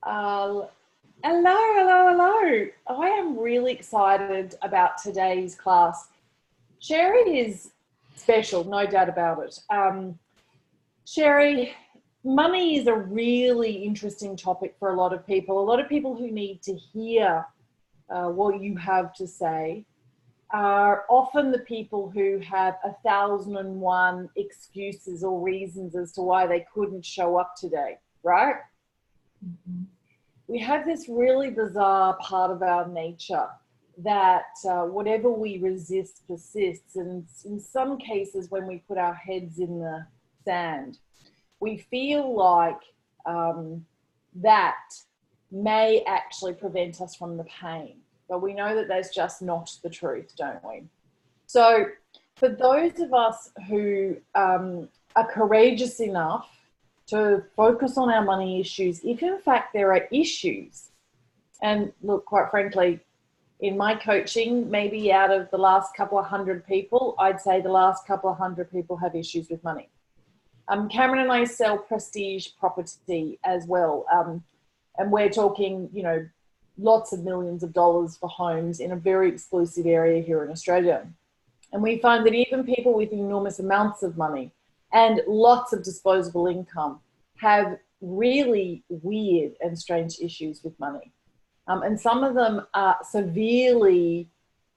Hello, hello, hello. I am really excited about today's class. Sherry is special, no doubt about it. Sherry, money is a really interesting topic for a lot of people. A lot of people who need to hear what you have to say are often the people who have 1,001 excuses or reasons as to why they couldn't show up today, right? Mm-hmm. We have this really bizarre part of our nature that whatever we resist persists. And in some cases, when we put our heads in the sand, we feel like that may actually prevent us from the pain. But we know that that's just not the truth, don't we? So for those of us who are courageous enough to focus on our money issues, if in fact there are issues, and look, quite frankly, in my coaching, maybe out of the last couple of hundred people, I'd say the last couple of hundred people have issues with money. Cameron and I sell prestige property as well. And we're talking, you know, lots of millions of dollars for homes in a very exclusive area here in Australia. And we find that even people with enormous amounts of money and lots of disposable income have really weird and strange issues with money. And some of them severely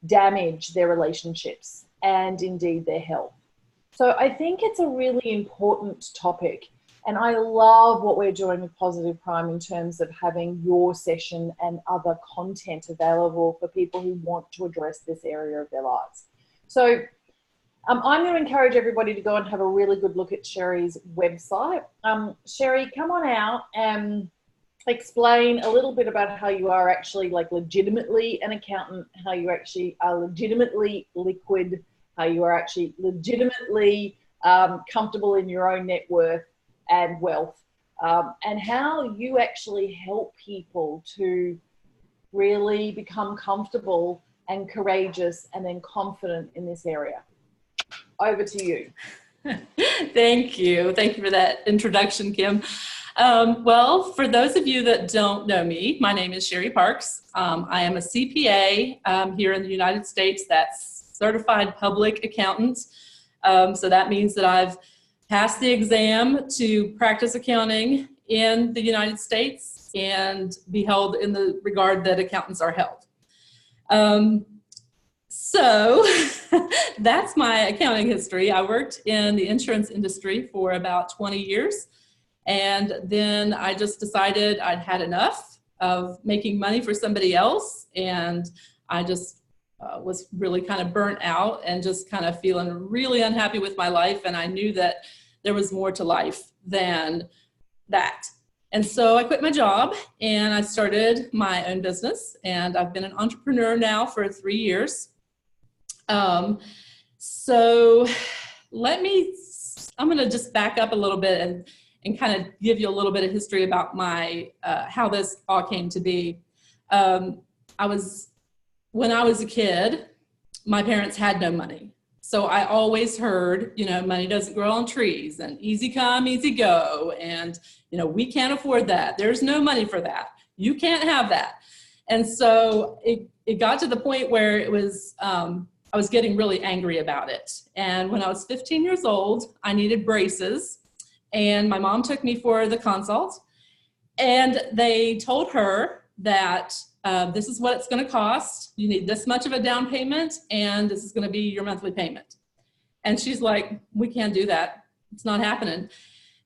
damage their relationships and indeed their health. So I think it's a really important topic. And I love what we're doing with Positive Prime in terms of having your session and other content available for people who want to address this area of their lives. So I'm going to encourage everybody to go and have a really good look at Sherry's website. Sherry, come on out and explain a little bit about how you are actually like legitimately an accountant, how you actually are legitimately liquid, how you are actually legitimately comfortable in your own net worth and wealth, and how you actually help people to really become comfortable and courageous and then confident in this area. Over to you. Thank you. Thank you for that introduction, Kim. Well, for those of you that don't know me, my name is Sherry Parks. I am a CPA here in the United States. That's Certified Public Accountant. So that means that I've passed the exam to practice accounting in the United States and be held in the regard that accountants are held. So that's my accounting history. I worked in the insurance industry for about 20 years. And then I just decided I'd had enough of making money for somebody else. And I just was really kind of burnt out and just kind of feeling really unhappy with my life. And I knew that there was more to life than that. And so I quit my job and I started my own business. And I've been an entrepreneur now for 3 years. So I'm going to just back up a little bit and kind of give you a little bit of history about my, how this all came to be. When I was a kid, my parents had no money. So I always heard, you know, money doesn't grow on trees and easy come, easy go. And, you know, we can't afford that. There's no money for that. You can't have that. And so it got to the point where it was, I was getting really angry about it. And when I was 15 years old, I needed braces. And my mom took me for the consult. And they told her that this is what it's going to cost. You need this much of a down payment, and this is going to be your monthly payment. And she's like, we can't do that. It's not happening.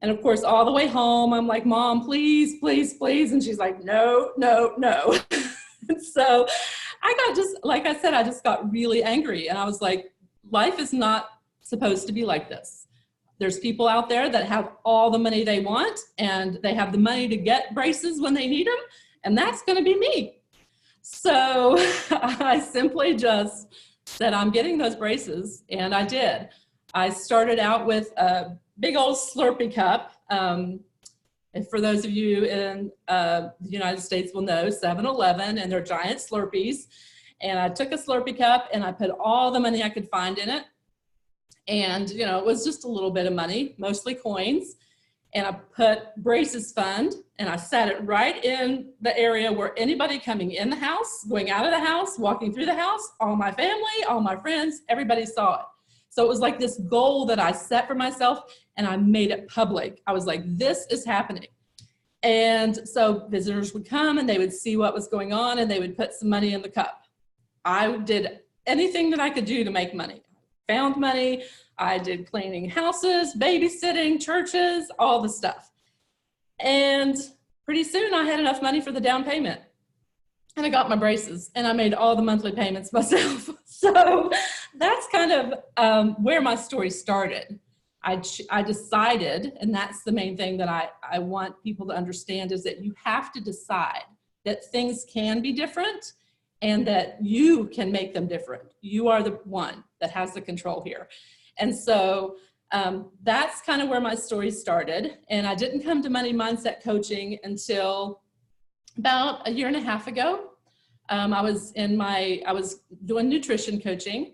And of course, all the way home, I'm like, Mom, please, please, please. And she's like, no, no, no. And so I got just, like I said, I just got really angry. And I was like, life is not supposed to be like this. There's people out there that have all the money they want, and they have the money to get braces when they need them. And that's going to be me. So I simply just said, I'm getting those braces. And I did. I started out with a big old Slurpee cup. And for those of you in the United States will know 7-Eleven and their giant Slurpees. And I took a Slurpee cup and I put all the money I could find in it. And, you know, it was just a little bit of money, mostly coins. and I put Braces Fund, and I sat it right in the area where anybody coming in the house, going out of the house, walking through the house, all my family, all my friends, everybody saw it. So it was like this goal that I set for myself, and I made it public. I was like, this is happening. And so visitors would come and they would see what was going on, and they would put some money in the cup. I did anything that I could do to make money. Found money. I did cleaning houses, babysitting, churches, all the stuff. And pretty soon I had enough money for the down payment. And I got my braces, and I made all the monthly payments myself. So that's kind of where my story started. I decided, and that's the main thing that I want people to understand, is that you have to decide that things can be different and that you can make them different. You are the one that has the control here. And so that's kind of where my story started. And I didn't come to money mindset coaching until about 1.5 years ago. I was doing nutrition coaching,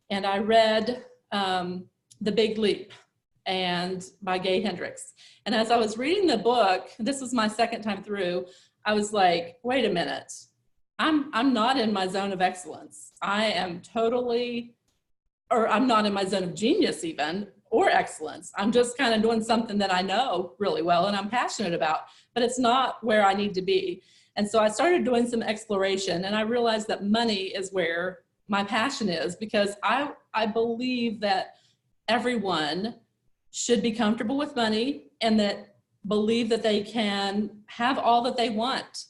and I read The Big Leap by Gay Hendricks. And as I was reading the book, this was my second time through, I was like, wait a minute, I'm not in my zone of excellence. I'm not in my zone of genius even, or excellence. I'm just kind of doing something that I know really well and I'm passionate about, but it's not where I need to be. And so I started doing some exploration, and I realized that money is where my passion is, because I believe that everyone should be comfortable with money and that believe that they can have all that they want.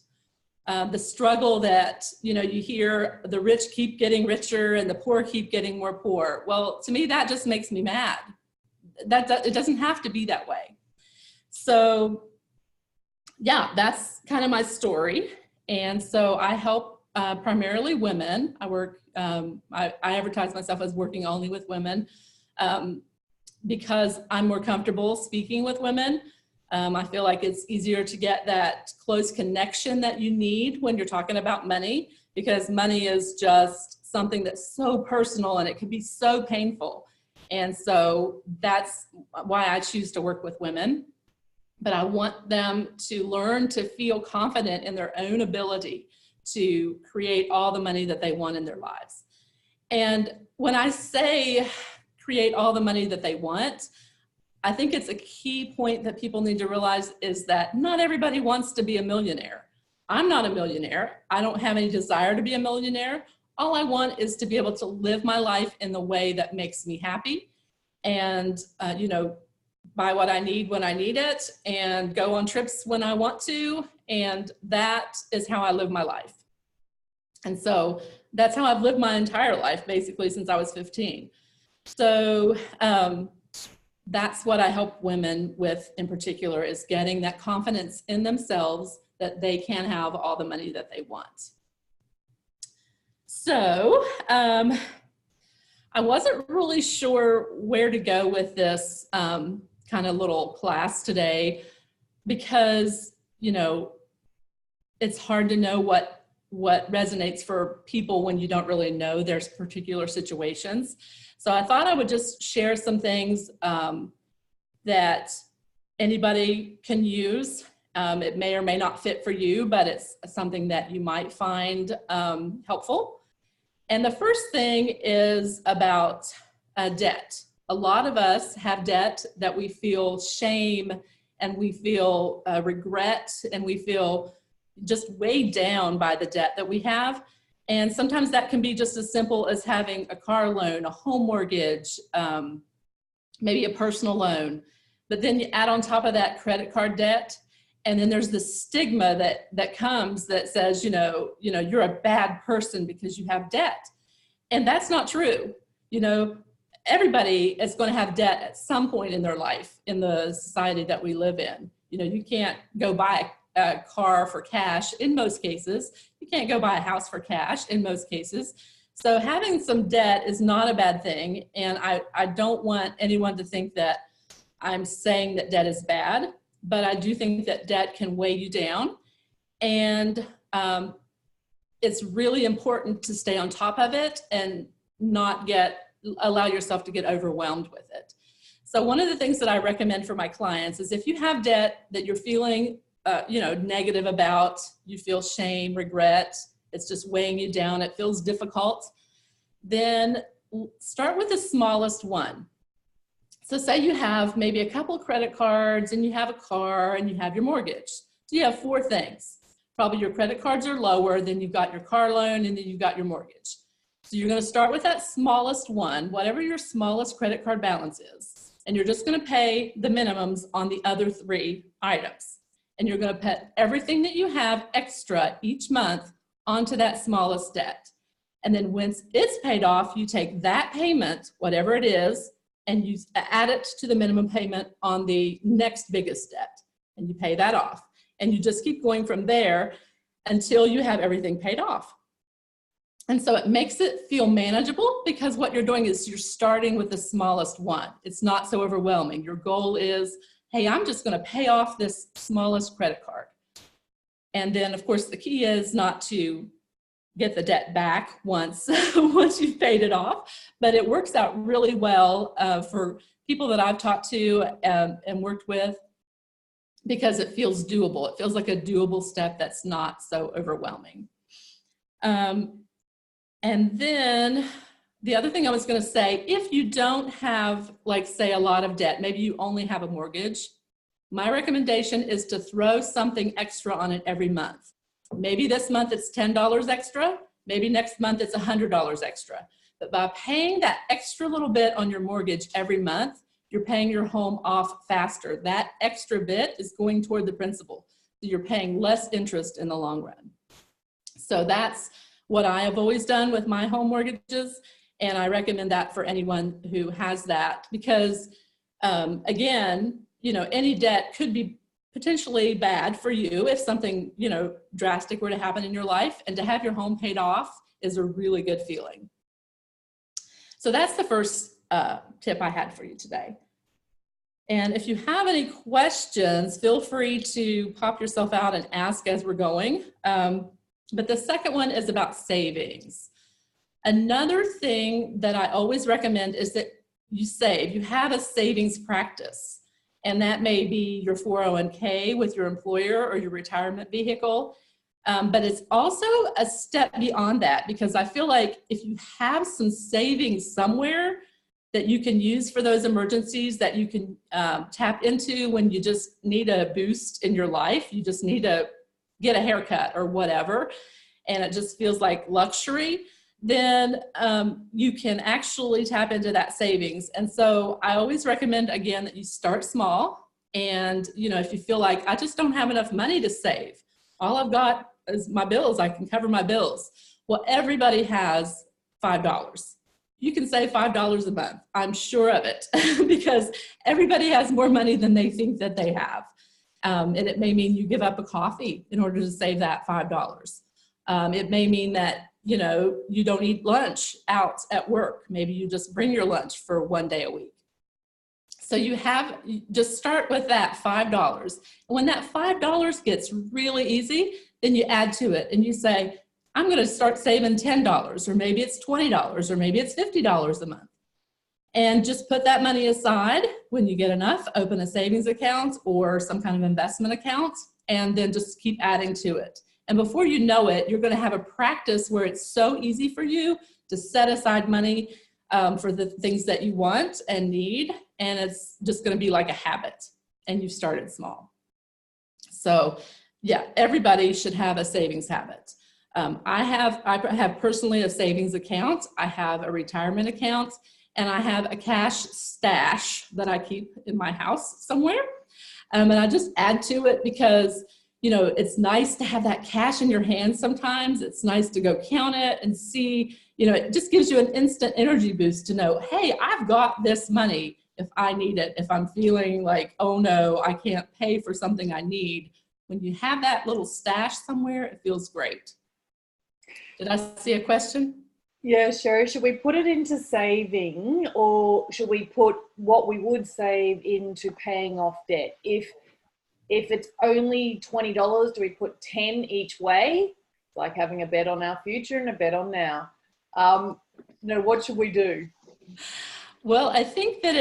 The struggle that, you hear, the rich keep getting richer and the poor keep getting more poor. Well, to me, that just makes me mad. It doesn't have to be that way. So yeah, that's kind of my story. And so I help primarily women. I advertise myself as working only with women because I'm more comfortable speaking with women. I feel like it's easier to get that close connection that you need when you're talking about money, because money is just something that's so personal and it can be so painful. And so that's why I choose to work with women. But I want them to learn to feel confident in their own ability to create all the money that they want in their lives. And when I say create all the money that they want, I think it's a key point that people need to realize is that not everybody wants to be a millionaire. I'm not a millionaire. I don't have any desire to be a millionaire. All I want is to be able to live my life in the way that makes me happy and, buy what I need when I need it and go on trips when I want to. And that is how I live my life. And so that's how I've lived my entire life, basically, since I was 15. So that's what I help women with in particular, is getting that confidence in themselves that they can have all the money that they want. So I wasn't really sure where to go with this kind of little class today, because, it's hard to know what resonates for people when you don't really know their particular situations. So I thought I would just share some things that anybody can use. It may or may not fit for you, but it's something that you might find helpful. And the first thing is about debt. A lot of us have debt that we feel shame and we feel regret and we feel just weighed down by the debt that we have. And sometimes that can be just as simple as having a car loan, a home mortgage, maybe a personal loan. But then you add on top of that credit card debt, and then there's the stigma that comes that says, you're a bad person because you have debt. And that's not true. Everybody is going to have debt at some point in their life in the society that we live in. You can't go buy a car for cash in most cases. You can't go buy a house for cash in most cases. So having some debt is not a bad thing. And I don't want anyone to think that I'm saying that debt is bad, but I do think that debt can weigh you down. And it's really important to stay on top of it and not allow yourself to get overwhelmed with it. So one of the things that I recommend for my clients is if you have debt that you're feeling, negative about, you feel shame, regret, it's just weighing you down, it feels difficult, then start with the smallest one. So say you have maybe a couple credit cards and you have a car and you have your mortgage. So you have 4 things. Probably your credit cards are lower, then you've got your car loan, and then you've got your mortgage. So you're going to start with that smallest one, whatever your smallest credit card balance is. And you're just going to pay the minimums on the other 3 items. And you're going to put everything that you have extra each month onto that smallest debt. And then once it's paid off, you take that payment, whatever it is, and you add it to the minimum payment on the next biggest debt. And you pay that off. And you just keep going from there until you have everything paid off. And so it makes it feel manageable because what you're doing is you're starting with the smallest one. It's not so overwhelming. Your goal is, hey, I'm just going to pay off this smallest credit card. And then, of course, the key is not to get the debt back once you've paid it off. But it works out really well for people that I've talked to and worked with, because it feels doable. It feels like a doable step that's not so overwhelming. And then the other thing I was going to say, if you don't have, like, say, a lot of debt, maybe you only have a mortgage, my recommendation is to throw something extra on it every month. Maybe this month it's $10 extra, maybe next month it's $100 extra. But by paying that extra little bit on your mortgage every month, you're paying your home off faster. That extra bit is going toward the principal. So you're paying less interest in the long run. So that's what I have always done with my home mortgages. And I recommend that for anyone who has that, because again, any debt could be potentially bad for you if something, drastic were to happen in your life, and to have your home paid off is a really good feeling. So that's the first tip I had for you today. And if you have any questions, feel free to pop yourself out and ask as we're going. But the second one is about savings. Another thing that I always recommend is that you save. You have a savings practice. And that may be your 401k with your employer or your retirement vehicle. But it's also a step beyond that, because I feel like if you have some savings somewhere that you can use for those emergencies, that you can tap into when you just need a boost in your life, you just need to get a haircut or whatever, and it just feels like luxury, then you can actually tap into that savings. And so I always recommend, again, that you start small. And, if you feel like I just don't have enough money to save, all I've got is my bills, I can cover my bills. Well, everybody has $5. You can save $5 a month. I'm sure of it, because everybody has more money than they think that they have. And it may mean you give up a coffee in order to save that $5. It may mean that, you don't eat lunch out at work. Maybe you just bring your lunch for one day a week. So you just start with that $5. And when that $5 gets really easy, then you add to it and you say, I'm going to start saving $10, or maybe it's $20, or maybe it's $50 a month. And just put that money aside. When you get enough, open a savings account or some kind of investment account, and then just keep adding to it. And before you know it, you're going to have a practice where it's so easy for you to set aside money for the things that you want and need. And it's just going to be like a habit, and you started small. So yeah, everybody should have a savings habit. I have personally a savings account. I have a retirement account, and I have a cash stash that I keep in my house somewhere. And I just add to it because, it's nice to have that cash in your hands sometimes. It's nice to go count it and see, it just gives you an instant energy boost to know, hey, I've got this money if I need it. If I'm feeling like, oh no, I can't pay for something I need. When you have that little stash somewhere, it feels great. Did I see a question? Yeah, sure. Should we put it into saving, or should we put what we would save into paying off debt? If it's only $20, do we put 10 each way? Like having a bet on our future and a bet on now. What should we do? Well, I think that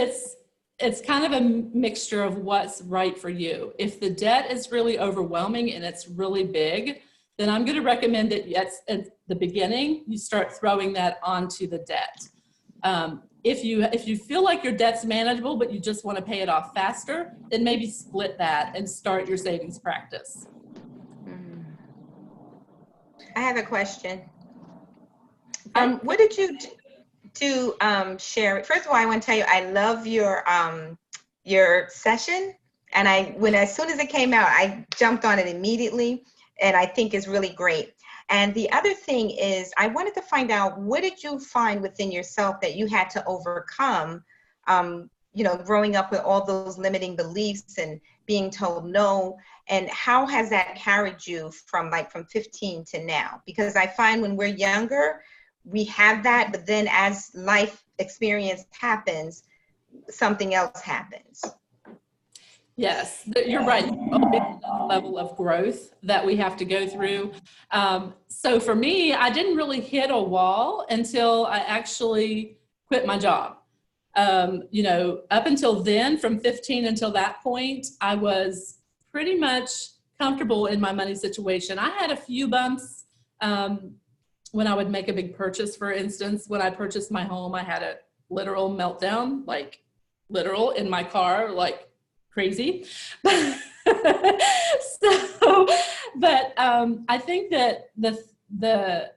it's kind of a mixture of what's right for you. If the debt is really overwhelming and it's really big, then I'm going to recommend that at the beginning, you start throwing that onto the debt. If you feel like your debt's manageable, but you just want to pay it off faster, then maybe split that and start your savings practice. I have a question. What did you do, Sherry? First of all, I want to tell you, I love your session. And as soon as it came out, I jumped on it immediately. And I think it's really great. And the other thing is, I wanted to find out, what did you find within yourself that you had to overcome, growing up with all those limiting beliefs and being told no, and how has that carried you from 15 to now? Because I find when we're younger, we have that, but then as life experience happens, something else happens. Yes, you're right. A level of growth that we have to go through. So for me, I didn't really hit a wall until I actually quit my job. Up until then, from 15 until that point, I was pretty much comfortable in my money situation. I had a few bumps when I would make a big purchase. For instance, when I purchased my home, I had a literal meltdown, literal in my car, crazy. I think that the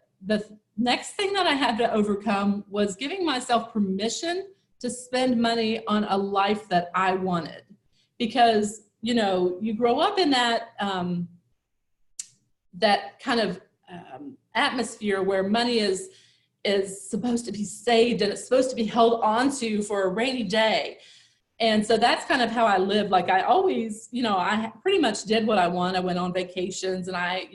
next thing that I had to overcome was giving myself permission to spend money on a life that I wanted, because you grow up in that kind of atmosphere where money is supposed to be saved and it's supposed to be held onto for a rainy day. And so that's kind of how I lived. I always, I pretty much did what I want. I went on vacations and I,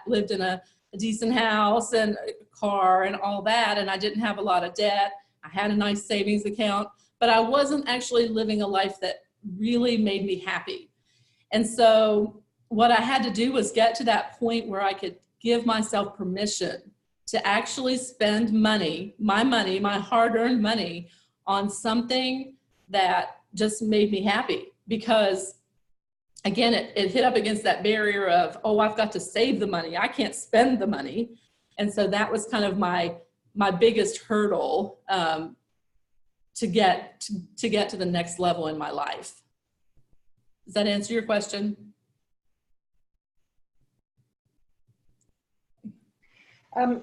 lived in a decent house and a car and all that. And I didn't have a lot of debt. I had a nice savings account, but I wasn't actually living a life that really made me happy. And so what I had to do was get to that point where I could give myself permission to actually spend money, my hard-earned money, on something that just made me happy. Because again, it hit up against that barrier of, oh, I've got to save the money. I can't spend the money. And so that was kind of my biggest hurdle to get to the next level in my life. Does that answer your question?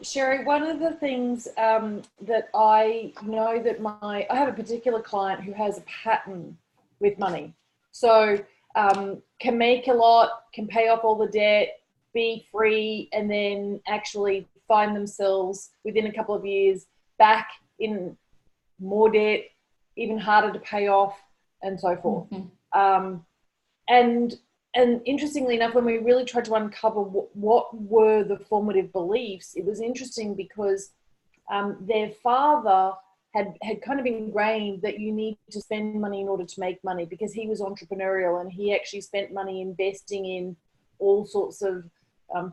Sherry, one of the things that I know that I have a particular client who has a pattern with money. So can make a lot, can pay off all the debt, be free, and then actually find themselves within a couple of years back in more debt, even harder to pay off, and so forth. Mm-hmm. And interestingly enough, when we really tried to uncover what were the formative beliefs, it was interesting because their father had kind of ingrained that you need to spend money in order to make money, because he was entrepreneurial and he actually spent money investing in all sorts of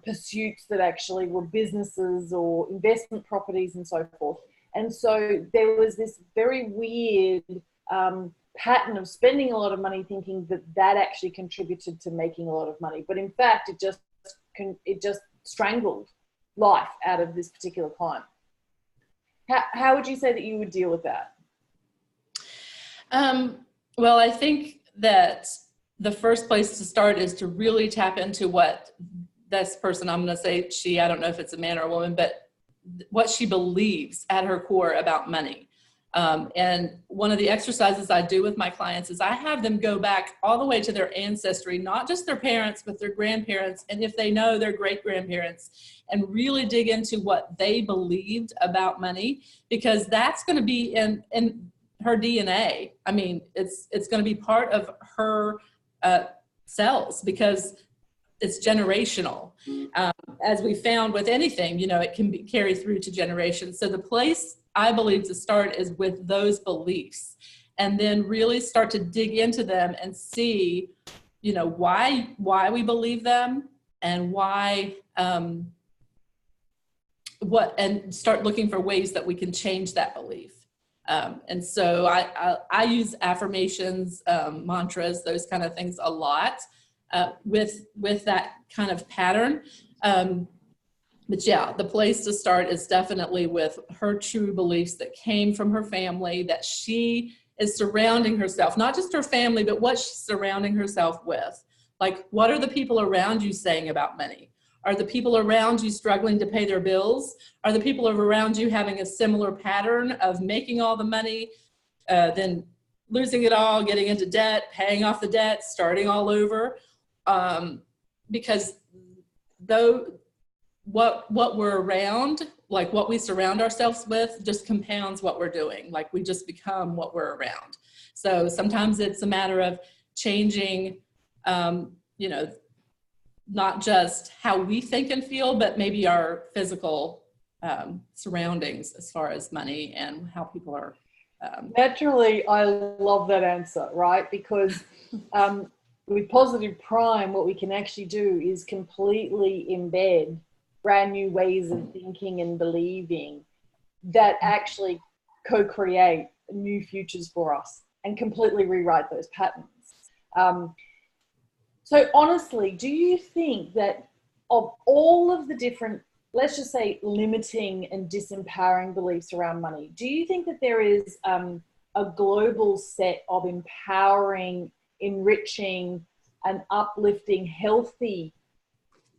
pursuits that actually were businesses or investment properties and so forth. And so there was this very weird pattern of spending a lot of money, thinking that actually contributed to making a lot of money. But in fact, it just strangled life out of this particular client. How would you say that you would deal with that? Well, I think that the first place to start is to really tap into what this person, I'm going to say she, I don't know if it's a man or a woman, but what she believes at her core about money. And one of the exercises I do with my clients is I have them go back all the way to their ancestry, not just their parents, but their grandparents, and if they know, their great-grandparents, and really dig into what they believed about money, because that's going to be in her DNA. I mean, it's going to be part of her cells, because it's generational. As we found with anything, it can be carried through to generations. So the place I believe to start is with those beliefs, and then really start to dig into them and see, why we believe them, and why, and start looking for ways that we can change that belief. And so I use affirmations, mantras, those kind of things a lot with that kind of pattern. But yeah, the place to start is definitely with her true beliefs that came from her family, that she is surrounding herself, not just her family, but what she's surrounding herself with. Like, what are the people around you saying about money? Are the people around you struggling to pay their bills? Are the people around you having a similar pattern of making all the money, then losing it all, getting into debt, paying off the debt, starting all over? Because though what we're around, like what we surround ourselves with, just compounds what we're doing. Like, we just become what we're around. So sometimes it's a matter of changing, not just how we think and feel, but maybe our physical surroundings as far as money and how people are. Naturally, I love that answer, right? Because with Positive Prime, what we can actually do is completely embed brand new ways of thinking and believing that actually co-create new futures for us and completely rewrite those patterns. So honestly, do you think that of all of the different, let's just say, limiting and disempowering beliefs around money, do you think that there is a global set of empowering, enriching, and uplifting, healthy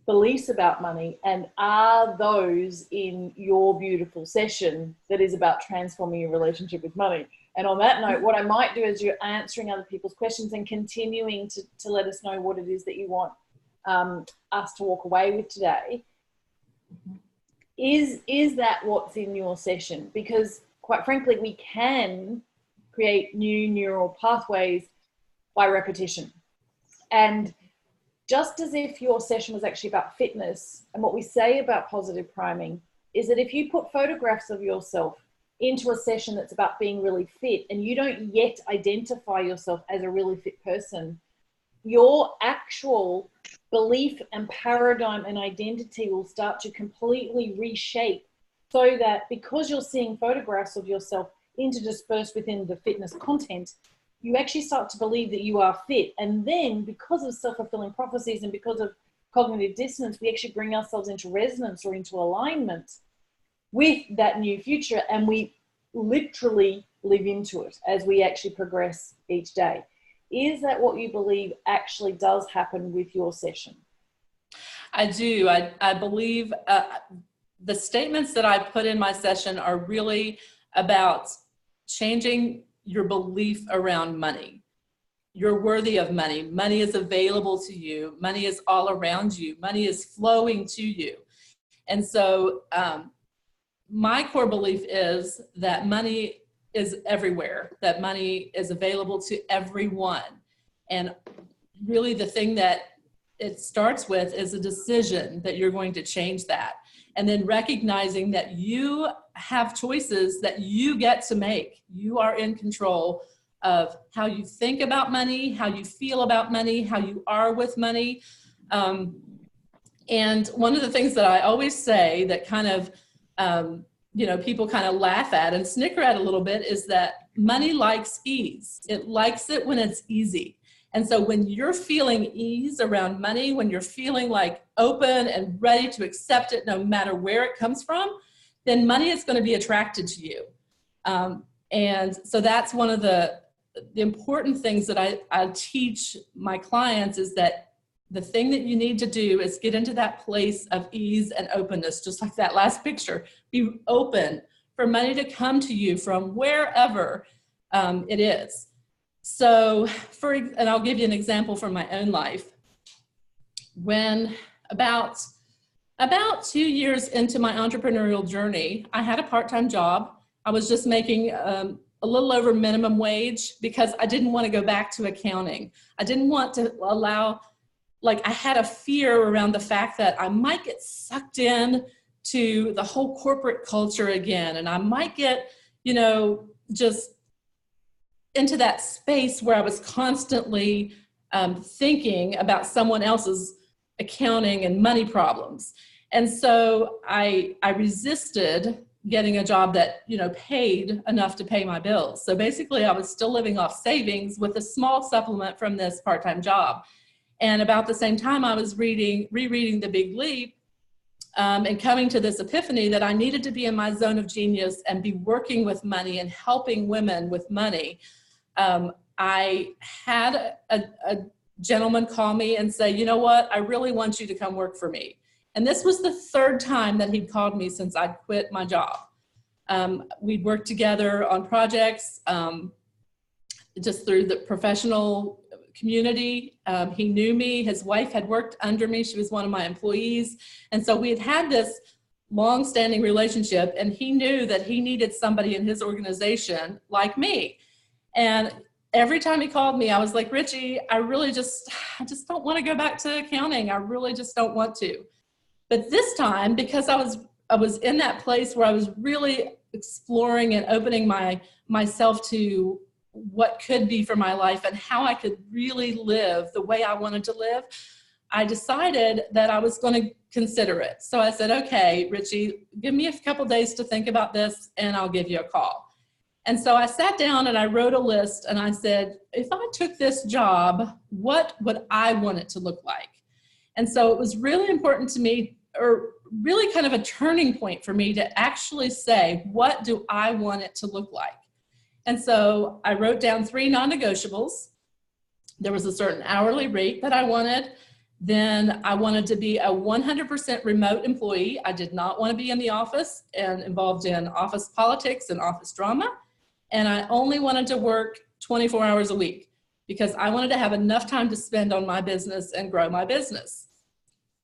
beliefs about money? And are those in your beautiful session that is about transforming your relationship with money? And on that note, what I might do is you're answering other people's questions and continuing to let us know what it is that you want us to walk away with today. Is that what's in your session? Because quite frankly, we can create new neural pathways by repetition. And just as if your session was actually about fitness, and what we say about positive priming is that if you put photographs of yourself into a session that's about being really fit and you don't yet identify yourself as a really fit person, your actual belief and paradigm and identity will start to completely reshape, so that because you're seeing photographs of yourself interspersed within the fitness content, you actually start to believe that you are fit. And then because of self-fulfilling prophecies and because of cognitive dissonance, we actually bring ourselves into resonance or into alignment with that new future, and we literally live into it as we actually progress each day. Is that what you believe actually does happen with your session? I do. I believe the statements that I put in my session are really about changing your belief around money. You're worthy of money. Money is available to you. Money is all around you. Money is flowing to you. And so my core belief is that money is everywhere, that money is available to everyone. And really the thing that it starts with is a decision that you're going to change that. And then recognizing that you have choices that you get to make. You are in control of how you think about money, how you feel about money, how you are with money. And one of the things that I always say that kind of, people kind of laugh at and snicker at a little bit is that money likes ease. It likes it when it's easy. And so when you're feeling ease around money, when you're feeling like open and ready to accept it no matter where it comes from, then money is going to be attracted to you. And so that's one of the important things that I teach my clients is that the thing that you need to do is get into that place of ease and openness, just like that last picture. Be open for money to come to you from wherever it is. So, and I'll give you an example from my own life. When about 2 years into my entrepreneurial journey, I had a part-time job. I was just making a little over minimum wage because I didn't want to go back to accounting. I didn't want to allow, I had a fear around the fact that I might get sucked in to the whole corporate culture again. And I might get, just into that space where I was constantly thinking about someone else's accounting and money problems. And so I resisted getting a job that, you know, paid enough to pay my bills. So basically I was still living off savings with a small supplement from this part-time job. And about the same time I was rereading The Big Leap, and coming to this epiphany that I needed to be in my zone of genius and be working with money and helping women with money. I had a gentleman call me and say, you know what, I really want you to come work for me. And this was the third time that he'd called me since I'd quit my job. We'd worked together on projects, just through the professional community. He knew me. His wife had worked under me. She was one of my employees. And so we had this long-standing relationship, and he knew that he needed somebody in his organization like me. And every time he called me, I was like, Richie, I just don't want to go back to accounting. I really just don't want to. But this time, because I was in that place where I was really exploring and opening myself to what could be for my life and how I could really live the way I wanted to live, I decided that I was going to consider it. So I said, okay, Richie, give me a couple days to think about this and I'll give you a call. And so I sat down and I wrote a list and I said, if I took this job, what would I want it to look like? And so it was really important to me, or really kind of a turning point for me, to actually say, what do I want it to look like? And so I wrote down 3 non-negotiables. There was a certain hourly rate that I wanted. Then I wanted to be a 100% remote employee. I did not want to be in the office and involved in office politics and office drama. And I only wanted to work 24 hours a week because I wanted to have enough time to spend on my business and grow my business.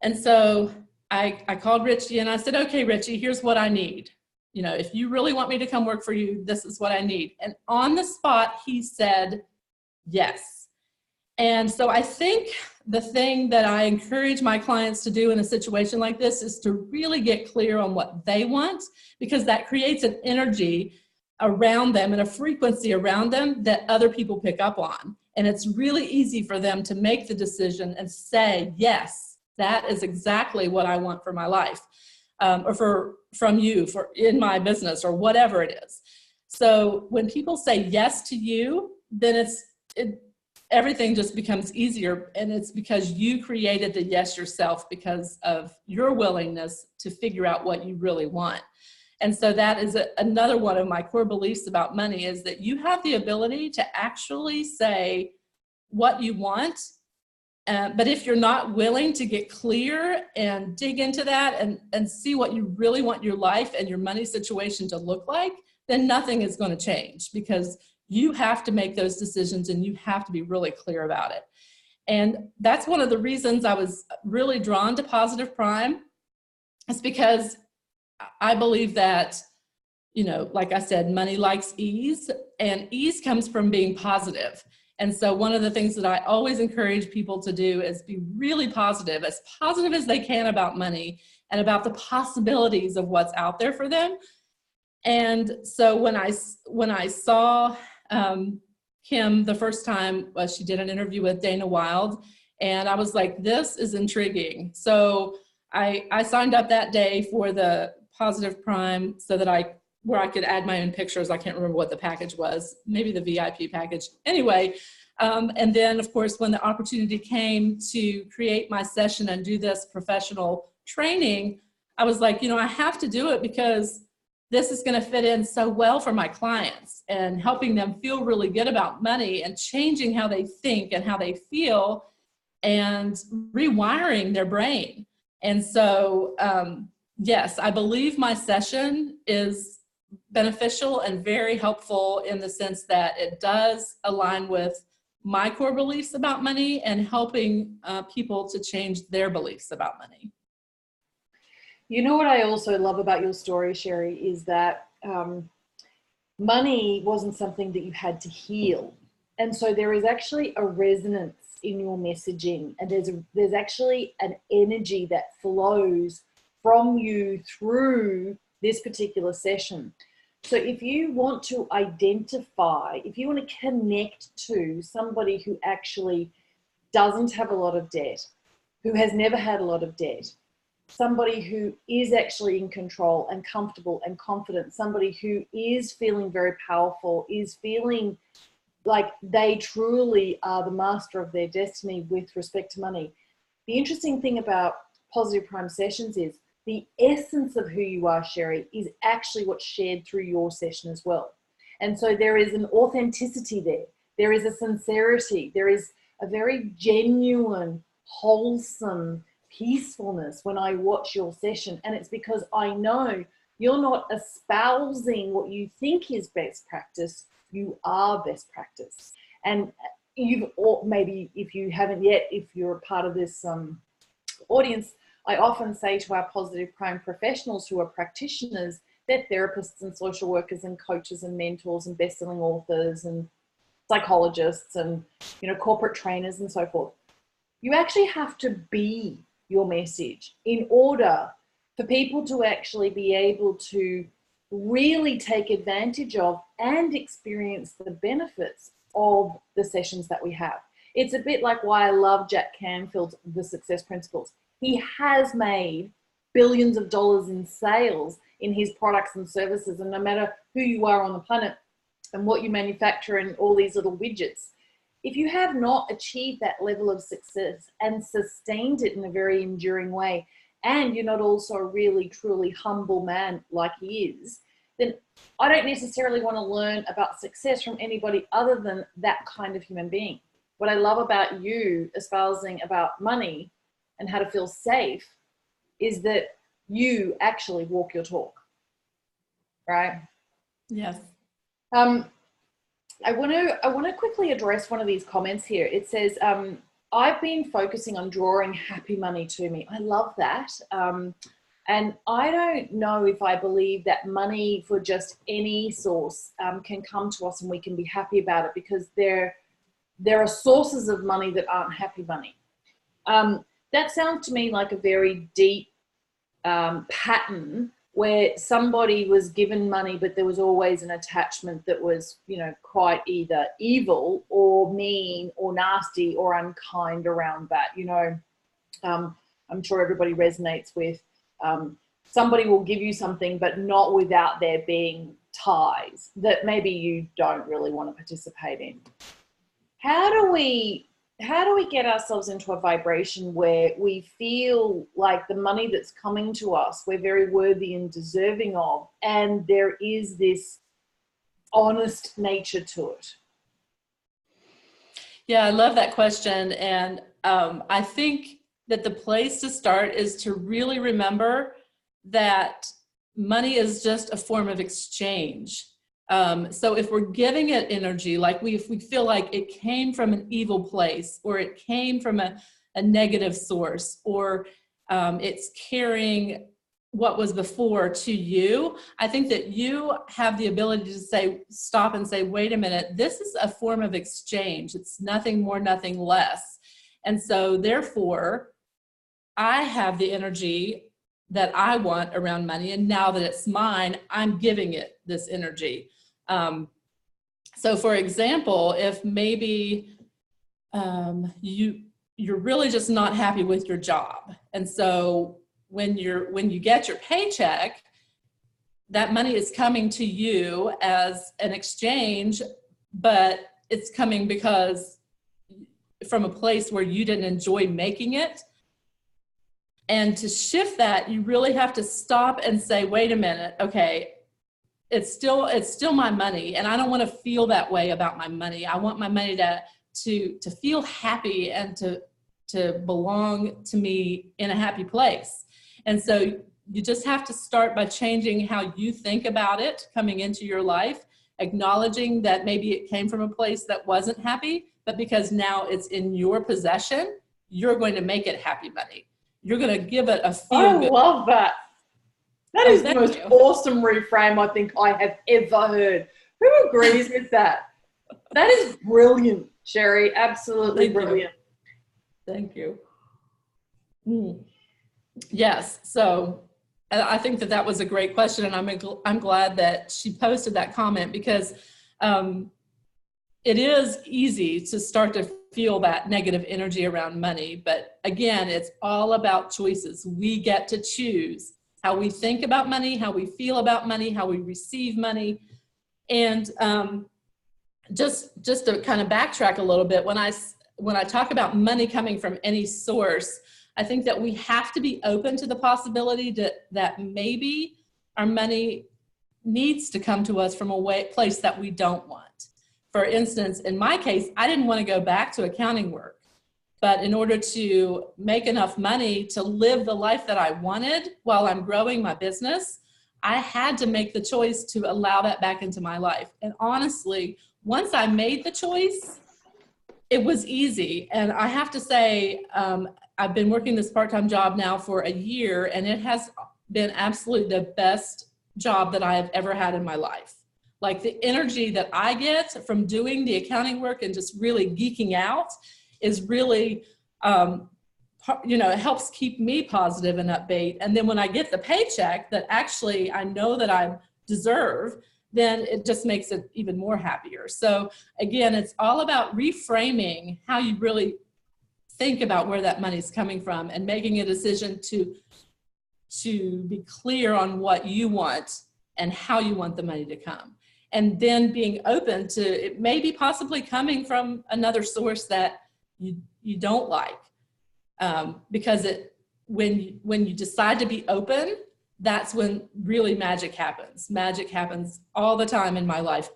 And so I called Richie and I said, okay, Richie, here's what I need. You know, if you really want me to come work for you, this is what I need. And on the spot, he said, yes. And so I think the thing that I encourage my clients to do in a situation like this is to really get clear on what they want, because that creates an energy around them and a frequency around them that other people pick up on. And it's really easy for them to make the decision and say, yes, that is exactly what I want for my life. Or from you, for in my business, or whatever it is. So when people say yes to you, then everything just becomes easier, and it's because you created the yes yourself because of your willingness to figure out what you really want. And so that is another one of my core beliefs about money, is that you have the ability to actually say what you want. But if you're not willing to get clear and dig into that and see what you really want your life and your money situation to look like, then nothing is going to change, because you have to make those decisions and you have to be really clear about it. And that's one of the reasons I was really drawn to Positive Prime. It's because I believe that, you know, like I said, money likes ease, and ease comes from being positive. And so one of the things that I always encourage people to do is be really positive as they can about money and about the possibilities of what's out there for them. And so when I saw Kim the first time, she did an interview with Dana Wilde, and I was like, this is intriguing. So I signed up that day for the Positive Prime so that where I could add my own pictures. I can't remember what the package was, maybe the VIP package. Anyway, and then of course, when the opportunity came to create my session and do this professional training, I was like, you know, I have to do it because this is gonna fit in so well for my clients, and helping them feel really good about money and changing how they think and how they feel and rewiring their brain. And so, yes, I believe my session is beneficial and very helpful in the sense that it does align with my core beliefs about money and helping people to change their beliefs about money. You know what I also love about your story, Sherry, is that money wasn't something that you had to heal. And so there is actually a resonance in your messaging, and there's actually an energy that flows from you through this particular session. So if you want to identify, if you want to connect to somebody who actually doesn't have a lot of debt, who has never had a lot of debt, somebody who is actually in control and comfortable and confident, somebody who is feeling very powerful, is feeling like they truly are the master of their destiny with respect to money. The interesting thing about Positive Prime sessions is the essence of who you are, Sherry, is actually what's shared through your session as well. And so there is an authenticity there. There is a sincerity. There is a very genuine, wholesome peacefulness when I watch your session. And it's because I know you're not espousing what you think is best practice. You are best practice. And you've, or maybe if you haven't yet, if you're a part of this audience, I often say to our Positive Prime professionals who are practitioners, they're therapists and social workers and coaches and mentors and best-selling authors and psychologists and, you know, corporate trainers and so forth. You actually have to be your message in order for people to actually be able to really take advantage of and experience the benefits of the sessions that we have. It's a bit like why I love Jack Canfield's The Success Principles. He has made billions of dollars in sales in his products and services, and no matter who you are on the planet and what you manufacture and all these little widgets, if you have not achieved that level of success and sustained it in a very enduring way, and you're not also a really truly humble man like he is, then I don't necessarily want to learn about success from anybody other than that kind of human being. What I love about you espousing about money and how to feel safe is that you actually walk your talk, right? Yes. I want to quickly address one of these comments here. It says, I've been focusing on drawing happy money to me. I love that. And I don't know if I believe that money for just any source can come to us and we can be happy about it, because there are sources of money that aren't happy money. That sounds to me like a very deep pattern where somebody was given money, but there was always an attachment that was, you know, quite either evil or mean or nasty or unkind around that. You know, I'm sure everybody resonates with somebody will give you something, but not without there being ties that maybe you don't really want to participate in. How do we get ourselves into a vibration where we feel like the money that's coming to us, we're very worthy and deserving of, and there is this honest nature to it? Yeah, I love that question. And I think that the place to start is to really remember that money is just a form of exchange. So if we're giving it energy, like if we feel like it came from an evil place, or it came from a negative source, or it's carrying what was before to you, I think that you have the ability to stop and say, wait a minute, this is a form of exchange. It's nothing more, nothing less. And so therefore, I have the energy that I want around money. And now that it's mine, I'm giving it this energy. So for example, if maybe you're really just not happy with your job. And so when you get your paycheck, that money is coming to you as an exchange, but it's coming because from a place where you didn't enjoy making it. And to shift that, you really have to stop and say, wait a minute, okay, it's still my money, and I don't want to feel that way about my money. I want my money to feel happy and to belong to me in a happy place. And so you just have to start by changing how you think about it coming into your life, acknowledging that maybe it came from a place that wasn't happy, but because now it's in your possession, you're going to make it happy money. You're going to give it a feel good. I love that. That is the most awesome reframe I think I have ever heard. Who agrees with that? That is brilliant, Sherry. Absolutely brilliant. Thank you. Yes. So I think that was a great question, and I'm glad that she posted that comment, because it is easy to start to feel that negative energy around money. But again, it's all about choices. We get to choose how we think about money, how we feel about money, how we receive money. And just to kind of backtrack a little bit, when I talk about money coming from any source, I think that we have to be open to the possibility that maybe our money needs to come to us from a place that we don't want. For instance, in my case, I didn't want to go back to accounting work, but in order to make enough money to live the life that I wanted while I'm growing my business, I had to make the choice to allow that back into my life. And honestly, once I made the choice, it was easy. And I have to say, I've been working this part-time job now for a year, and it has been absolutely the best job that I have ever had in my life. Like the energy that I get from doing the accounting work and just really geeking out is really, it helps keep me positive and upbeat. And then when I get the paycheck that actually I know that I deserve, then it just makes it even more happier. So again, it's all about reframing how you really think about where that money's coming from and making a decision to be clear on what you want and how you want the money to come. And then being open to it may be possibly coming from another source that you don't like. Because when you decide to be open, that's when really magic happens. Magic happens all the time in my life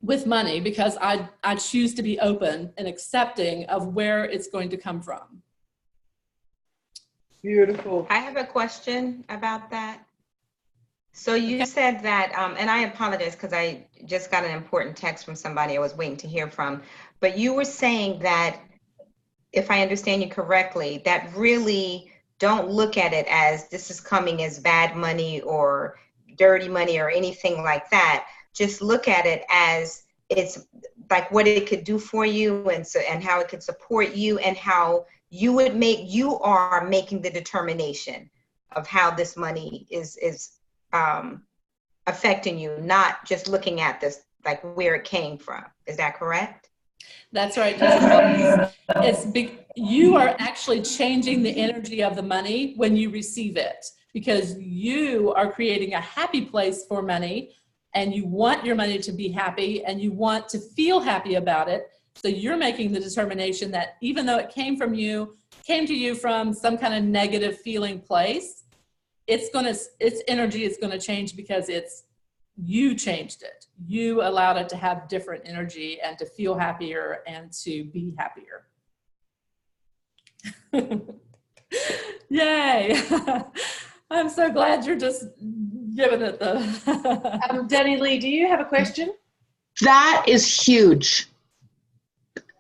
with money, because I choose to be open and accepting of where it's going to come from. Beautiful. I have a question about that. So you said that, and I apologize because I just got an important text from somebody I was waiting to hear from, but you were saying that, if I understand you correctly, that really don't look at it as this is coming as bad money or dirty money or anything like that. Just look at it as it's like what it could do for you, and how it could support you, and how you are making the determination of how this money is affecting you, not just looking at this like where it came from. Is that correct? That's right, Jessica. You are actually changing the energy of the money when you receive it, because you are creating a happy place for money, and you want your money to be happy, and you want to feel happy about it. So you're making the determination that even though it came to you from some kind of negative feeling place, its energy is going to change because you changed it. You allowed it to have different energy and to feel happier and to be happier. Yay. I'm so glad you're just giving it the... Danny Lee, do you have a question? That is huge.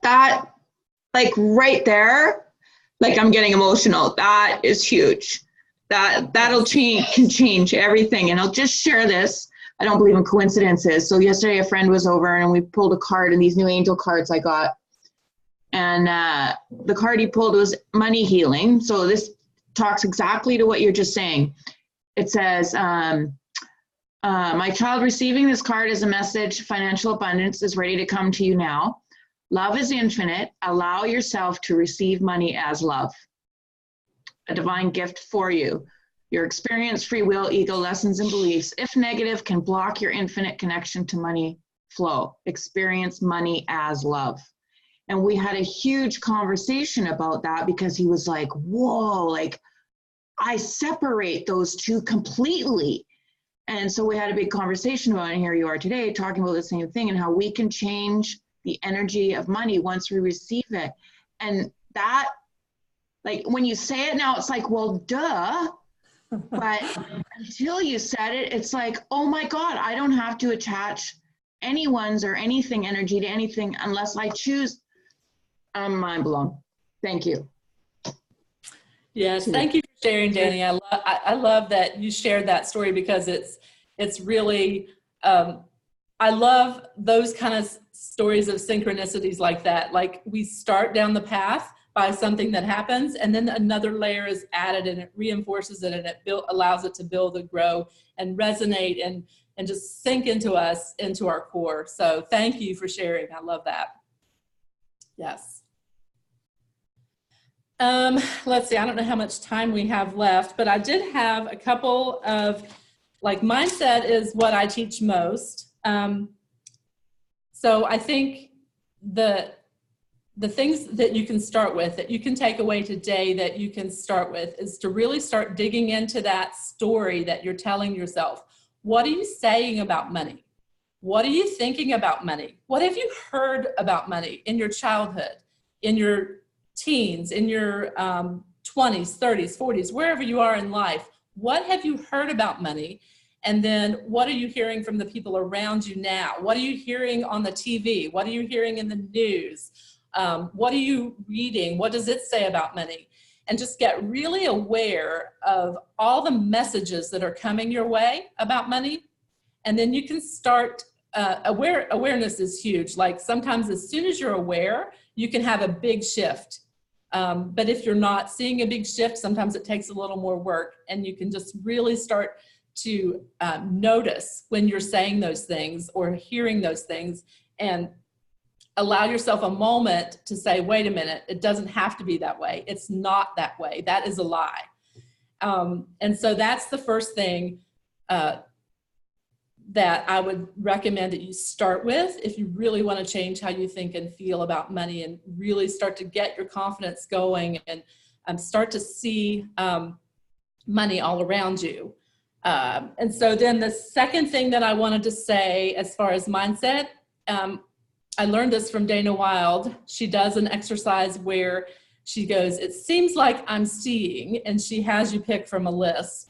That, like right there, like I'm getting emotional. That is huge. That'll can change everything. And I'll just share this. I don't believe in coincidences. So yesterday a friend was over and we pulled a card, and these new angel cards I got. And the card he pulled was money healing. So this talks exactly to what you're just saying. It says, my child, receiving this card is a message. Financial abundance is ready to come to you now. Love is infinite. Allow yourself to receive money as love. A divine gift for you. Your experience, free will, ego, lessons, and beliefs, if negative, can block your infinite connection to money flow. Experience money as love. And we had a huge conversation about that, because he was like, whoa, like I separate those two completely. And so we had a big conversation about it, and here you are today talking about the same thing, and how we can change the energy of money once we receive it. And that, like when you say it now, it's like, well, duh. But until you said it, it's like, oh my God, I don't have to attach anyone's or anything energy to anything unless I choose. I'm mind blown. Thank you. Yes, thank you for sharing, Danny. I love that you shared that story, because it's really, I love those kind of stories of synchronicities like that. Like we start down the path by something that happens, and then another layer is added, and it reinforces it, and it allows it to build and grow and resonate and just sink into us, into our core. So thank you for sharing. I love that. Yes. Let's see, I don't know how much time we have left, but I did have a couple of, like, mindset is what I teach most. So I think the things that you can start with, that you can take away today, that you can start with, is to really start digging into that story that you're telling yourself. What are you saying about money? What are you thinking about money? What have you heard about money in your childhood, in your teens, in your 20s, 30s, 40s, wherever you are in life? What have you heard about money? And then what are you hearing from the people around you now? What are you hearing on the TV? What are you hearing in the news? What are you reading? What does it say about money? And just get really aware of all the messages that are coming your way about money. And then you can start, awareness is huge. Like, sometimes as soon as you're aware, you can have a big shift. But if you're not seeing a big shift, sometimes it takes a little more work, and you can just really start to notice when you're saying those things or hearing those things, and allow yourself a moment to say, wait a minute, it doesn't have to be that way. It's not that way. That is a lie. And so that's the first thing that I would recommend that you start with if you really want to change how you think and feel about money, and really start to get your confidence going, and start to see money all around you. And so then the second thing that I wanted to say as far as mindset, I learned this from Dana Wilde. She does an exercise where she goes, it seems like I'm seeing, and she has you pick from a list.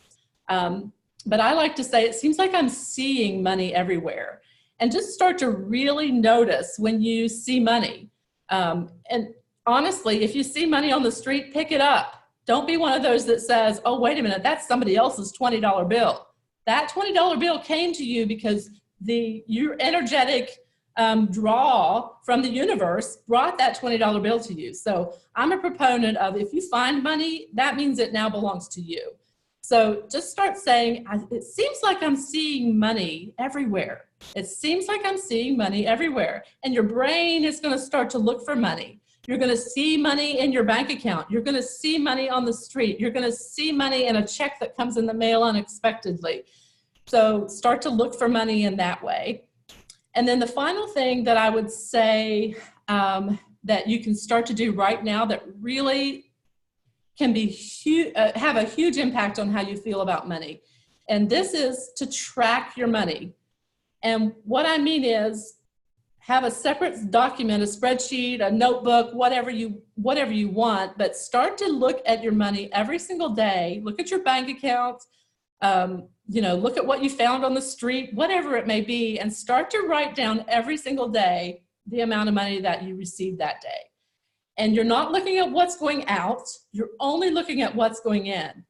But I like to say, it seems like I'm seeing money everywhere. And just start to really notice when you see money. And honestly, if you see money on the street, pick it up. Don't be one of those that says, oh, wait a minute, that's somebody else's $20 bill. That $20 bill came to you because your energetic draw from the universe brought that $20 bill to you. So I'm a proponent of, if you find money, that means it now belongs to you. So just start saying, it seems like I'm seeing money everywhere. It seems like I'm seeing money everywhere. And your brain is going to start to look for money. You're going to see money in your bank account. You're going to see money on the street. You're going to see money in a check that comes in the mail unexpectedly. So start to look for money in that way. And then the final thing that I would say that you can start to do right now that really can be have a huge impact on how you feel about money. And this is to track your money. And what I mean is, have a separate document, a spreadsheet, a notebook, whatever you want, but start to look at your money every single day. Look at your bank account, look at what you found on the street, whatever it may be, and start to write down every single day the amount of money that you received that day. And you're not looking at what's going out, you're only looking at what's going in.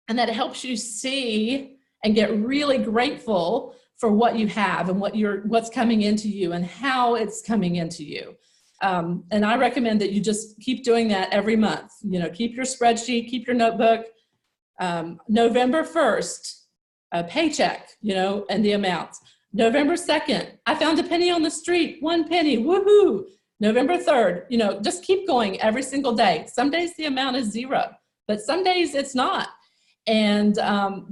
And that helps you see and get really grateful for what you have and what's coming into you and how it's coming into you. And I recommend that you just keep doing that every month. Keep your spreadsheet, keep your notebook. November 1st, a paycheck, and the amounts. November 2nd, I found a penny on the street, 1 penny, woohoo. November 3rd, just keep going every single day. Some days the amount is zero, but some days it's not. And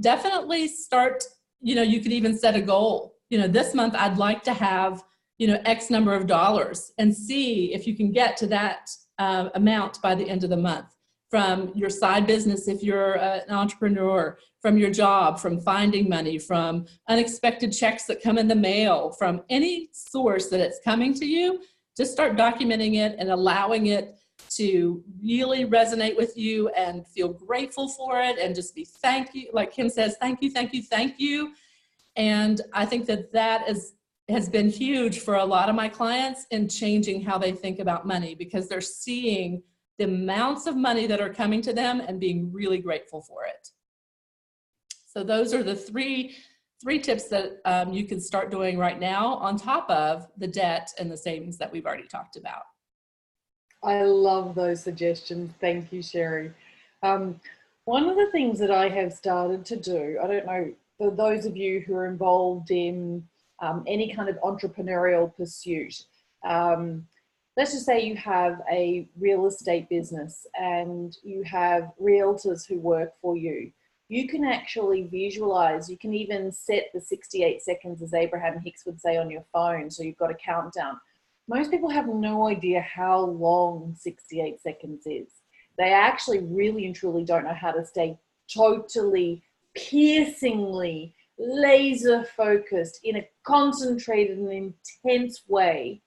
definitely start, you could even set a goal. This month I'd like to have, X number of dollars, and see if you can get to that amount by the end of the month. From your side business, if you're an entrepreneur, from your job, from finding money, from unexpected checks that come in the mail, from any source that it's coming to you, just start documenting it and allowing it to really resonate with you and feel grateful for it, and just be thank you. Like Kim says, thank you, thank you, thank you. And I think that has been huge for a lot of my clients in changing how they think about money, because they're seeing the amounts of money that are coming to them and being really grateful for it. So those are the three tips that you can start doing right now, on top of the debt and the savings that we've already talked about. I love those suggestions. Thank you, Sherry. One of the things that I have started to do, I don't know, for those of you who are involved in any kind of entrepreneurial pursuit, let's just say you have a real estate business and you have realtors who work for you. You can actually visualize, you can even set the 68 seconds, as Abraham Hicks would say, on your phone. So you've got a countdown. Most people have no idea how long 68 seconds is. They actually really and truly don't know how to stay totally, piercingly, laser focused in a concentrated and intense way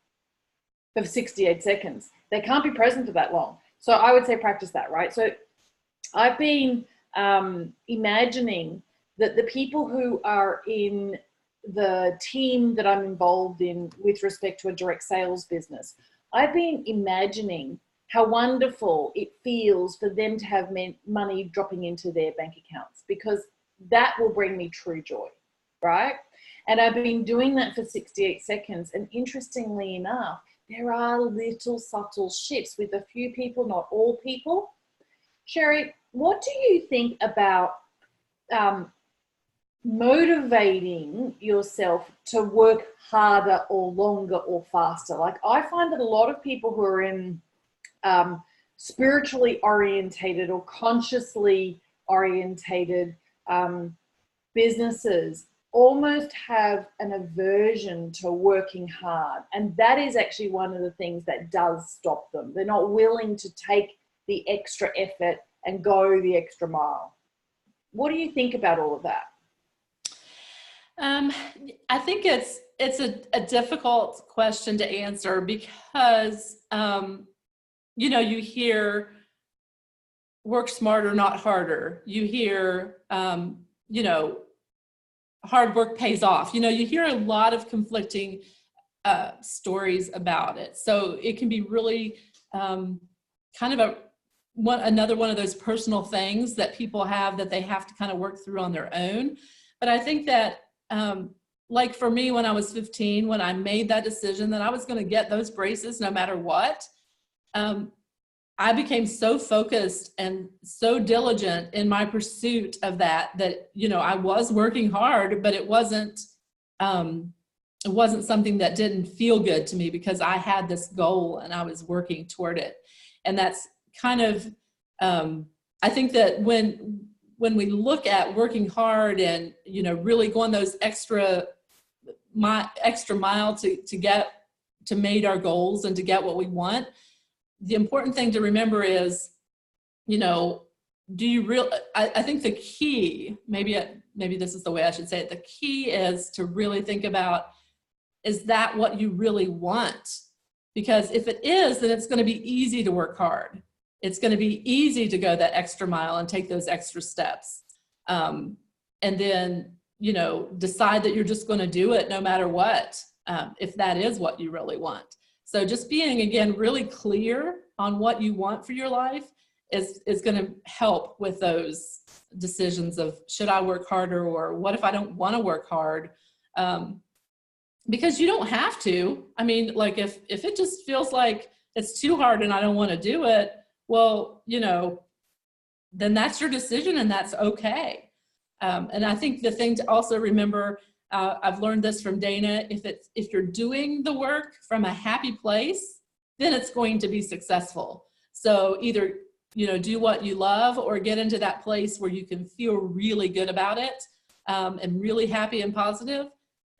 for 68 seconds. They can't be present for that long. So I would say practice that, right? So I've been imagining that the people who are in the team that I'm involved in with respect to a direct sales business, I've been imagining how wonderful it feels for them to have money dropping into their bank accounts, because that will bring me true joy, right? And I've been doing that for 68 seconds. And interestingly enough, there are little subtle shifts with a few people, not all people. Sherry, what do you think about motivating yourself to work harder or longer or faster? Like, I find that a lot of people who are in spiritually orientated or consciously orientated businesses almost have an aversion to working hard. And that is actually one of the things that does stop them. They're not willing to take the extra effort and go the extra mile. What do you think about all of that? I think it's a difficult question to answer because, you hear work smarter, not harder. You hear, hard work pays off. You hear a lot of conflicting stories about it. So it can be really kind of another one of those personal things that people have that they have to kind of work through on their own. But I think that, like for me, when I was 15, when I made that decision that I was going to get those braces no matter what, I became so focused and so diligent in my pursuit of that I was working hard, but it wasn't something that didn't feel good to me because I had this goal and I was working toward it. And that's kind of, I think that when we look at working hard and, really going those extra mile to meet our goals and to get what we want, the important thing to remember is, I think the key, maybe this is the way I should say it, the key is to really think about, is that what you really want? Because if it is, then it's going to be easy to work hard. It's going to be easy to go that extra mile and take those extra steps. And then, decide that you're just going to do it no matter what, if that is what you really want. So just being, again, really clear on what you want for your life is going to help with those decisions of, should I work harder, or what if I don't want to work hard? Because you don't have to. I mean, like if it just feels like it's too hard and I don't want to do it, well, then that's your decision and that's okay. And I think the thing to also remember, I've learned this from Dana, if you're doing the work from a happy place, then it's going to be successful. So either, do what you love or get into that place where you can feel really good about it, and really happy and positive,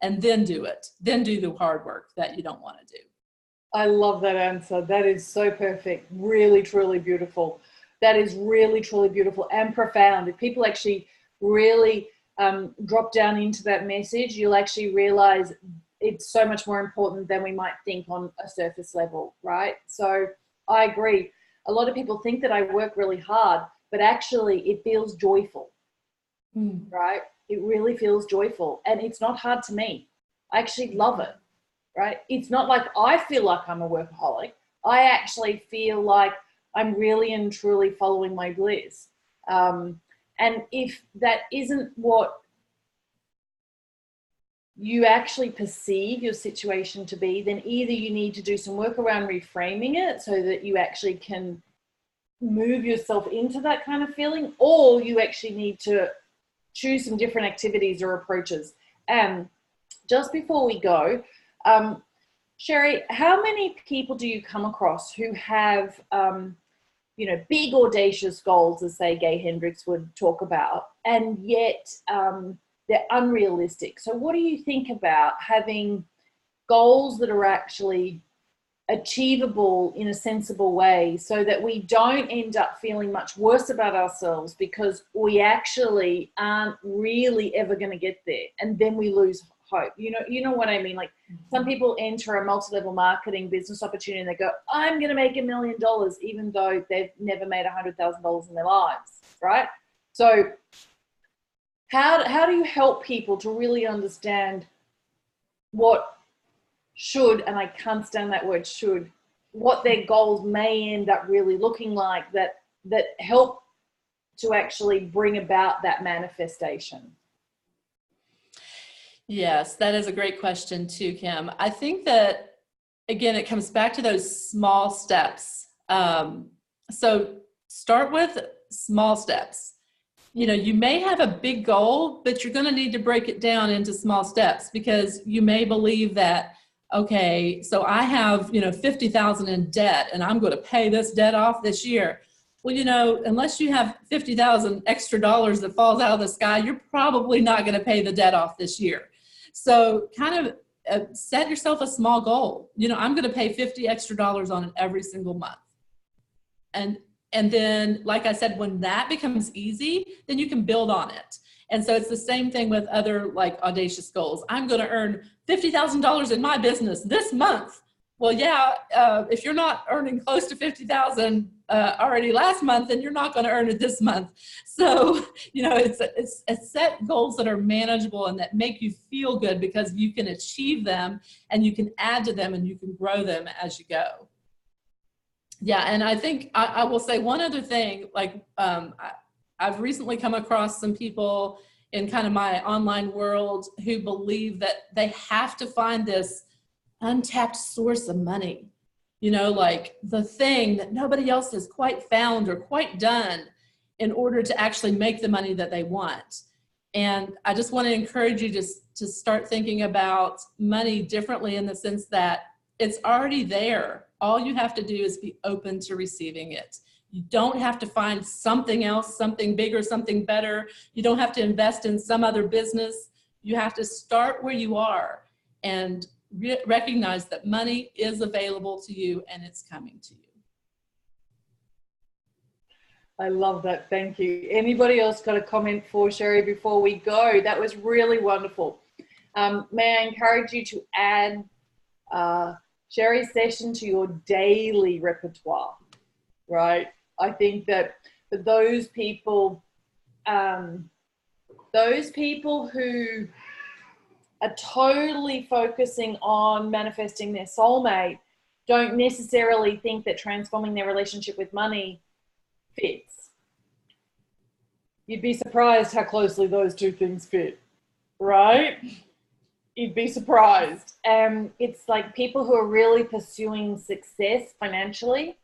and then do it. Then do the hard work that you don't want to do. I love that answer. That is so perfect. Really, truly beautiful. That is really, truly beautiful and profound. If people actually really drop down into that message, you'll actually realize it's so much more important than we might think on a surface level, right? So I agree. A lot of people think that I work really hard, but actually it feels joyful, right? It really feels joyful, and it's not hard to me. I actually love it, right? It's not like I feel like I'm a workaholic. I actually feel like I'm really and truly following my bliss. And if that isn't what you actually perceive your situation to be, then either you need to do some work around reframing it so that you actually can move yourself into that kind of feeling, or you actually need to choose some different activities or approaches. And just before we go, Sherry, how many people do you come across who have, big audacious goals, as say Gay Hendricks would talk about, and yet they're unrealistic? So what do you think about having goals that are actually achievable in a sensible way, so that we don't end up feeling much worse about ourselves because we actually aren't really ever going to get there, and then we lose hope? You know what I mean? Like, some people enter a multi-level marketing business opportunity and they go, I'm going to make $1 million, even though they've never made $100,000 in their lives, right? So how do you help people to really understand what should, and I can't stand that word should, what their goals may end up really looking like, that help to actually bring about that manifestation? Yes, that is a great question too, Kim. I think that, again, it comes back to those small steps. So start with small steps. You may have a big goal, but you're going to need to break it down into small steps, because you may believe that, okay, so I have, $50,000 in debt and I'm going to pay this debt off this year. Well, unless you have $50,000 extra dollars that falls out of the sky, you're probably not going to pay the debt off this year. So kind of set yourself a small goal. I'm going to pay $50 extra on it every single month. And then, like I said, when that becomes easy, then you can build on it. And so it's the same thing with other like audacious goals. I'm going to earn $50,000 in my business this month. Well, yeah, if you're not earning close to $50,000 already last month, then you're not going to earn it this month. So, it's set goals that are manageable and that make you feel good, because you can achieve them and you can add to them and you can grow them as you go. Yeah, and I think I will say one other thing. Like, I've recently come across some people in kind of my online world who believe that they have to find this untapped source of money, like the thing that nobody else has quite found or quite done, in order to actually make the money that they want. And I just want to encourage you to start thinking about money differently, in the sense that it's already there. All you have to do is be open to receiving it. You don't have to find something else, something bigger, something better. You don't have to invest in some other business. You have to start where you are and recognize that money is available to you and it's coming to you. I love that. Thank you. Anybody else got a comment for Sherry before we go? That was really wonderful. May I encourage you to add Sherry's session to your daily repertoire, right? I think that for those people who are totally focusing on manifesting their soulmate, don't necessarily think that transforming their relationship with money fits. You'd be surprised how closely those two things fit, right? You'd be surprised. It's like people who are really pursuing success financially,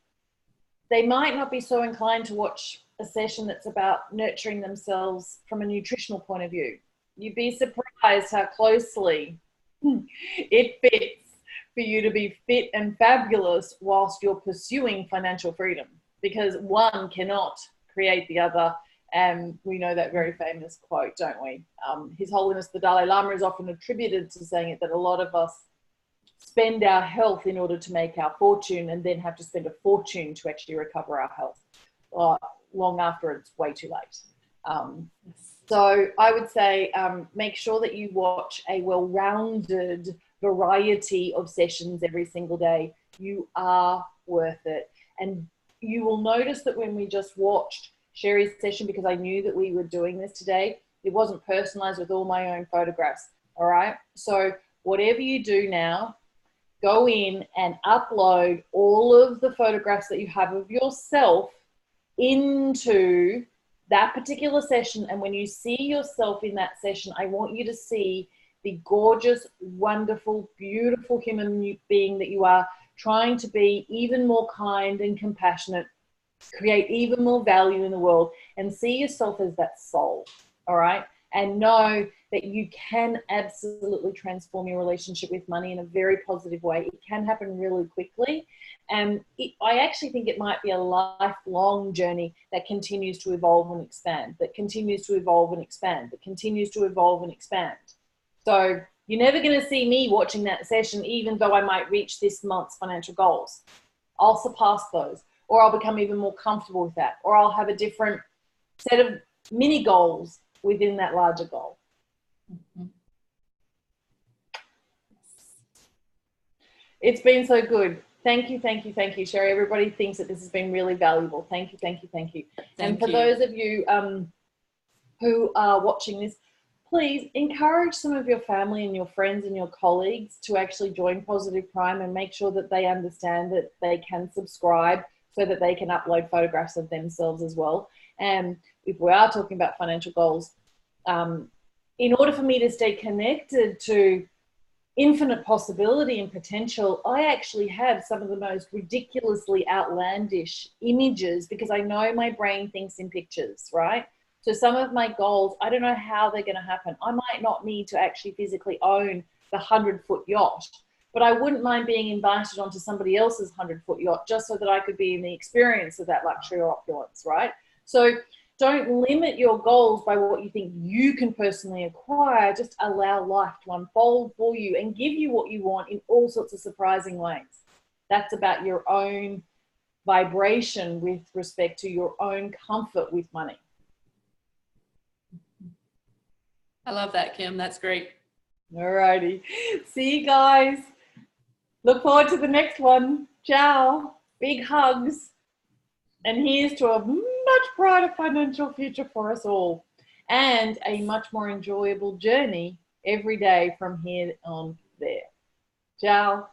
they might not be so inclined to watch a session that's about nurturing themselves from a nutritional point of view. You'd be surprised how closely it fits for you to be fit and fabulous whilst you're pursuing financial freedom, because one cannot create the other. And we know that very famous quote, don't we? His Holiness the Dalai Lama is often attributed to saying it, that a lot of us spend our health in order to make our fortune, and then have to spend a fortune to actually recover our health long after it's way too late. So I would say make sure that you watch a well-rounded variety of sessions every single day. You are worth it. And you will notice that when we just watched Sherry's session, because I knew that we were doing this today, it wasn't personalized with all my own photographs. All right. So whatever you do now, go in and upload all of the photographs that you have of yourself into that particular session. And when you see yourself in that session, I want you to see the gorgeous, wonderful, beautiful human being that you are, trying to be even more kind and compassionate, create even more value in the world, and see yourself as that soul. All right. and know that you can absolutely transform your relationship with money in a very positive way. It can happen really quickly. And I actually think it might be a lifelong journey that continues to evolve and expand, that continues to evolve and expand, that continues to evolve and expand. So you're never going to see me watching that session, even though I might reach this month's financial goals. I'll surpass those, or I'll become even more comfortable with that, or I'll have a different set of mini goals within that larger goal. It's been so good. Thank you, thank you, thank you, Sherry. Everybody thinks that this has been really valuable. Thank you, thank you, thank you. And for those of you who are watching this, please encourage some of your family and your friends and your colleagues to actually join Positive Prime, and make sure that they understand that they can subscribe so that they can upload photographs of themselves as well. And if we are talking about financial goals, in order for me to stay connected to infinite possibility and potential, I actually have some of the most ridiculously outlandish images, because I know my brain thinks in pictures, right? So some of my goals, I don't know how they're going to happen. I might not need to actually physically own the 100-foot yacht, but I wouldn't mind being invited onto somebody else's 100-foot yacht just so that I could be in the experience of that luxury or opulence, right? So don't limit your goals by what you think you can personally acquire. Just allow life to unfold for you and give you what you want in all sorts of surprising ways. That's about your own vibration with respect to your own comfort with money. I love that, Kim. That's great. All righty. See you guys. Look forward to the next one. Ciao. Big hugs. And here's to a much brighter financial future for us all, and a much more enjoyable journey every day from here on there. Ciao.